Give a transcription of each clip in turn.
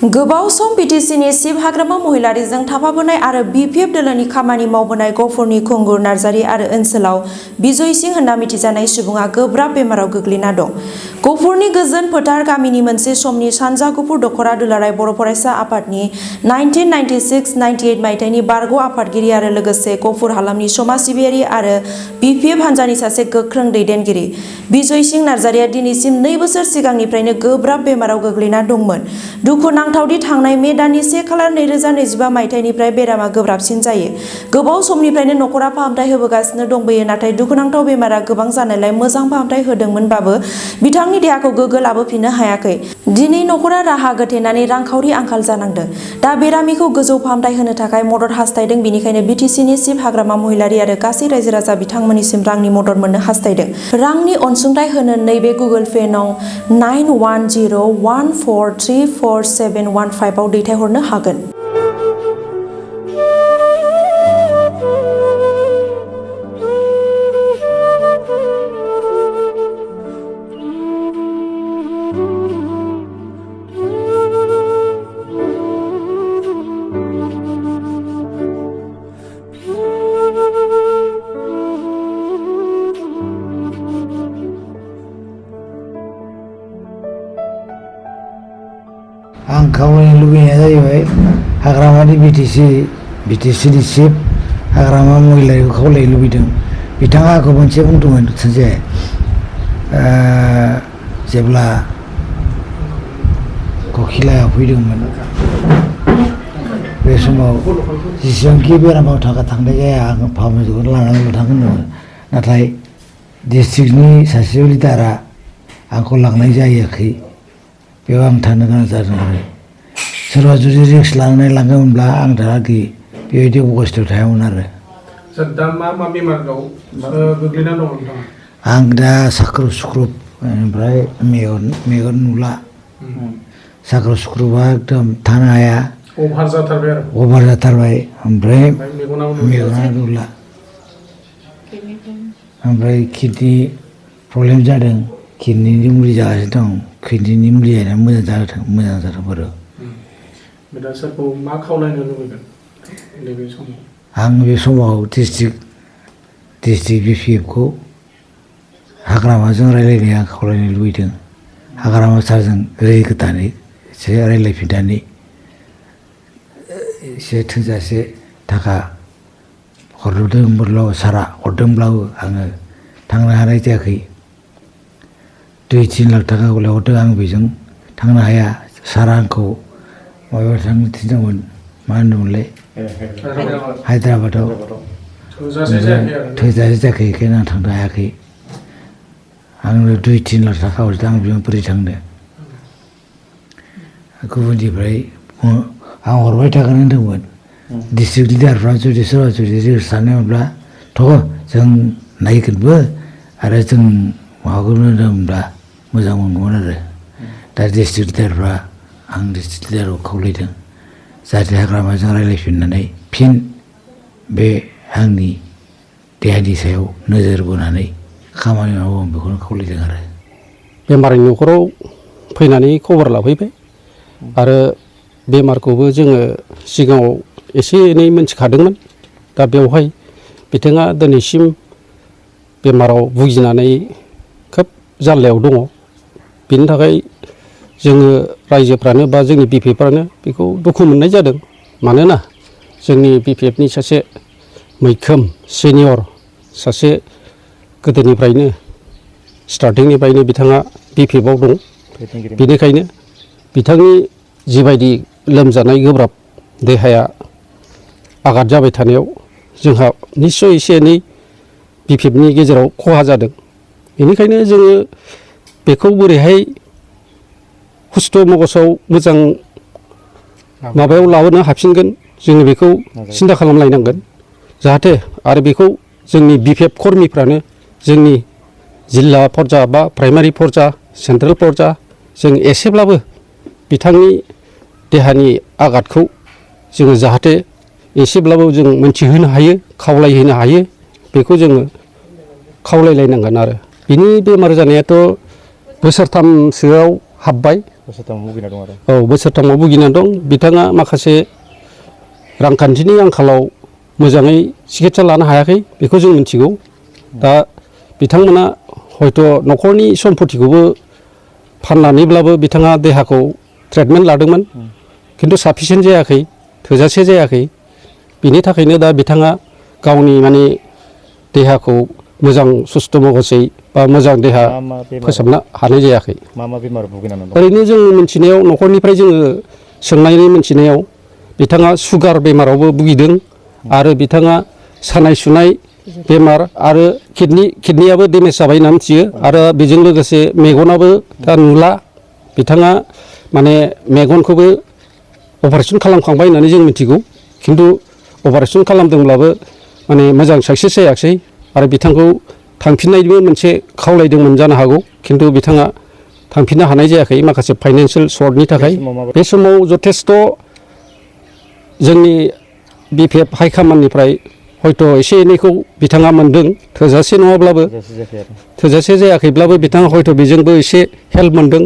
गोबाव सम बिटिसिनि शिब हाग्रामा महिलारिजों थाफाबोनाय आरो बिपिएफ दोलोनि खामानि मावबोनाय गफुरनि खुंगुर नार्जारि आरो ओनसोलाव बिजय सिं होनना मिथिजानाय सुबुङा गोब्राब बेमाराव गोग्लैना दं। गफुरनि गोजोन फोथार गामिनि मोनसे समनि सानजा गफुर दखरा दुलाराय बर' फरायसा आफादनि 1996-98 मायथाइनि बारग' आफादगिरि आरो लोगोसे गफुर हालामनि समाज सिबियारि आरो बिपिएफ हान्जानि सासे गोख्रों दैदेनगिरि बिजय सिं नार्जारिया दिनैसिम 2 बोसोर सिगांनिफ्रायनो गोब्राब बेमाराव गोग्लैना दंमोन। दुखुनांथावदि थांनाय मे दाननि 1 खालार 2025 मायथाइनिफ्राय बेरामा गोब्राबसिन जायो। गोबाव समनिफ्रायनो नखरा फाहामथाय होबोगासिनो दंबोयो, नाथाय दुखुनांथाव बेमारा गोबां जानायलाय मोजां फाहामथाय होदोंमोनबाबो बिथांनि देहाखौ गोग्गो लाबोफिननो हायाखै। दिनै नखरा राहा गोथेनानै रांखावरि आंखाल जानांदों। दा बेरामिखौ गोजौ फाहामथाय होनो थाखाय मदद हास्थायदों। बेनिखायनो बिटिसिनि शिब हाग्रामा महिलारि आरो गासै रायजो राजा बिथांमोननिसिम रांनि मदद मोननो हास्थायदों। रांनि अनसुंथाइ होनो नैबे गुगोल पे नं 9101434715 आव दैथायहरनो हागोन। आं खावलायनो लुबैनाया जाहैबाय हाग्रामानि बिटिसिनि शिब हाग्रामा महिलारिखौ खावलायनो लुबैदों। बिथाङा आंखौ मोनसे बुंदोंमोन सानसे जेब्ला ककिलायाव फैदोंमोन बे समाव जेसेबांखि बेरामाव थांनाय जाया आं फाहामथायखौ लानानै थांगोन होनदोंमोन। नाथाय डिस्ट्रिक्टनि सासे लिडारा आंखौ लांनाय जायाखै। बेयाव आं थानो गोनां जादों आरो सोरबा जुदि रिक्स लानानै लाङोमोनब्ला आं दाहालागै बेबायदि अबस्थायाव थायामोन आरो। दा मा बेमाराव गोग्लैना दं नोंथाङा? आं दा साख्रु सुख्रुब ओमफ्राय मेगन नुला। साख्रु सुख्रुबा एकदम थानो हाया। अभार जाथारबाय आरो? अभार जाथारबाय। ओमफ्राय मेगना नुला। ओमफ्राय किडनि प्रब्लेम जादों। किडनिनि मुलि जागासिनो दं। किडनिनि मुलि जानाया मोजां जादों बारु। दा सोरखौ मा खावलायनो लुबैगोन नैबे समाव? आं बे समाव डिस्ट्रिक्ट बिपिएफखौ हाग्रामाजों रायज्लायनो आं खावलायनो लुबैदों। हाग्रामा सारजों गोदानै एसे रायज्लायफिननानै एसे थोजासे थाखा सारा हरदोंब्लाबो आङो थांनो हानाय जायाखै। 2-3 लाख थाखा हरदों, आं बेजों थांनो हाया। सारा आंखौ माबायाव थांनो थिनदोंमोन, मा होनदोंमोनलाय, हायद्राबादाव। थोजासे जायाखै, बेखायनो आं थांनो हायाखै। आंनो 2-3 लाख थाखा हरदों, आं बेयाव बोरै थांनो। गुबुननिफ्राय आं हरबाय थागोन होनदोंमोन। डिस्ट्रिक्ट लिडारफ्रा जुदि सोरबा रिक्स लानायमोनब्ला जों नायगोनबो आरो जों माबागोन होनदोंमोनब्ला मोजां मोनगौमोन आरो। दा डिस्ट्रिक्ट लिडारफ्रा आं डिस्ट्रिक्ट लिडारखौ खावलायदों जाहाथे हाग्रामाजों रायज्लायफिननानै फिन बे आंनि देहानि सायाव नोजोर बोनानै खामानि मावो, आं बेखौनो खावलायदों आरो। बेमारिनि न'खराव फैनानै खबर लाफैबाय आरो बेमारखौबो जोङो सिगाङाव एसे एनै मिन्थिखादोंमोन। दा बेवहाय बिथाङा दिनैसिम बेमाराव भुगिनानै खोब जाल्लायाव दङ। बेनि थाखाय जोङो रायजोफ्रानो बा जोंनि बिपिएफफ्रानो बेखौ दुखु मोननाय जादों। मानोना जोंनि बिपिएफनि सासे मैखोम सिनियर सासे गोदोनिफ्रायनो स्टार्टिंनिफ्रायनो बिथाङा बिपिएफआव दं। बेनिखायनो बिथांनि जिबायदि लोमजानाय गोब्राब देहाया आघात जाबाय थानायाव जोंहा निस्सय एसे एनै बिपिएफनि गेजेराव खहा जादों। बेनिखायनो जोङो बेखौ बोरैहाय हुस्थ' मगसाव मोजां माबायाव लाबोनो हाफिनगोन, जोङो बेखौ सिन्था खालामलायनांगोन। जाहाथे आरो बेखौ जोंनि बिपिएफ कर्मिफ्रानो जोंनि जिल्ला पर्जा बा प्राइमारि पर्जा, सेन्ट्रेल पर्जा जों एसेब्लाबो बिथांनि देहानि आघातखौ जोङो जाहाथे एसेब्लाबो जों मोनथिहोनो हायो, खावलायहोनो हायो, बेखौ जोङो खावलायलायनांगोन आरो। बिनि बेमार जानायाथ' बोसोरथामसोआव हाबबाय बोसोरथाम भुगिना दं आरो औ बोसोरथामाव भुगिनानै दं। बिथाङा माखासे रांखान्थिनि आंखालाव मोजाङै सिकित्सा लानो हायाखै बेखौ जों मिथिगौ। दा बिथांमोना हयथ' न'खरनि सम्पतिखौबो फाननानैब्लाबो बिथाङा देहाखौ ट्रिटमेन्ट लादोंमोन, खिन्थु साफिसियेन्ट जायाखै, थोजासे जायाखै। बिनि थाखायनो दा बिथाङा गावनि माने देहाखौ मोजां सुस्थ' महसै बा मोजां देहा मा बेमार फोसाबनो हानाय जायाखै। मा बेमार भुगिनानै दं? ओरैनो जों मिथिनायाव न'खरनिफ्राय जोङो सोंनायनि मिथिनायाव बिथाङा सुगार बेमारावबो भुगिदों आरो बिथाङा सानाय सुनाय बेमार आरो किडनियाबो डेमेज जाबाय होनना मिथियो आरो बेजों लोगोसे मेगनाबो दा नुला। बिथाङा माने मेगनखौबो अपारेसन खालामखांबाय होननानै जों मिथिगौ, खिन्थु अपारेसन खालामदोंब्लाबो माने मोजां साक्सेस जायाखिसै आरो बिथांखौ थांफिननायनिबो मोनसे खावलायदोंमोन जानो हागौ, खिन्थु बिथाङा थांफिननो हानाय जायाखै माखासे फाइनान्सियेल सर्टनि थाखाय। बे समाव जथेस्थ' जोंनि BPF हाइकामान्डनिफ्राय हयथ' एसे एनैखौ बिथाङा मोनदों, थोजासे नङाब्लाबो, थोजासे जायाखैब्लाबो बिथाङा हयथ' बेजोंबो एसे हेल्प मोनदों,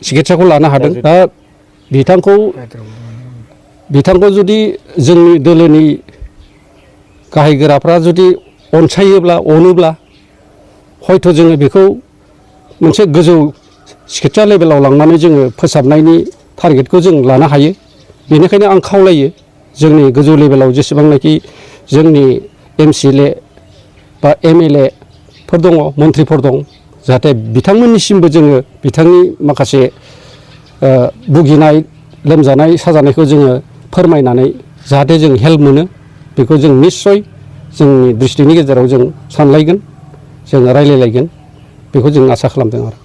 सिकित्साखौ लानो हादों। दा बिथांखौ जुदि जोंनि दोलोनि गाहाय गोराफ्रा जुदि अनसायोब्ला अनोब्ला हयथ' जोङो बेखौ मोनसे गोजौ सिकित्सा लेभेलाव लांनानै जोङो फोसाबनायनि टारगेटखौ जों लानो हायो। बेनिखायनो आं खावलायो जोंनि गोजौ लेभेलाव जेसेबांनाखि जोंनि MCLA बा MLA फोर दङ, मन्थ्रिफोर दं, जाहाथे बिथांमोननिसिमबो जोङो बिथांनि माखासे भुगिनाय लोमजानाय साजानायखौ जोङो फोरमायनानै जाहाथे जों हेल्प मोनो, बेखौ जों निस्सय जोंनि डिस्ट्रिक्टनि गेजेराव जों सानलायगोन, जों रायलायलायगोन, बेखौ जों आसा खालामदों आरो।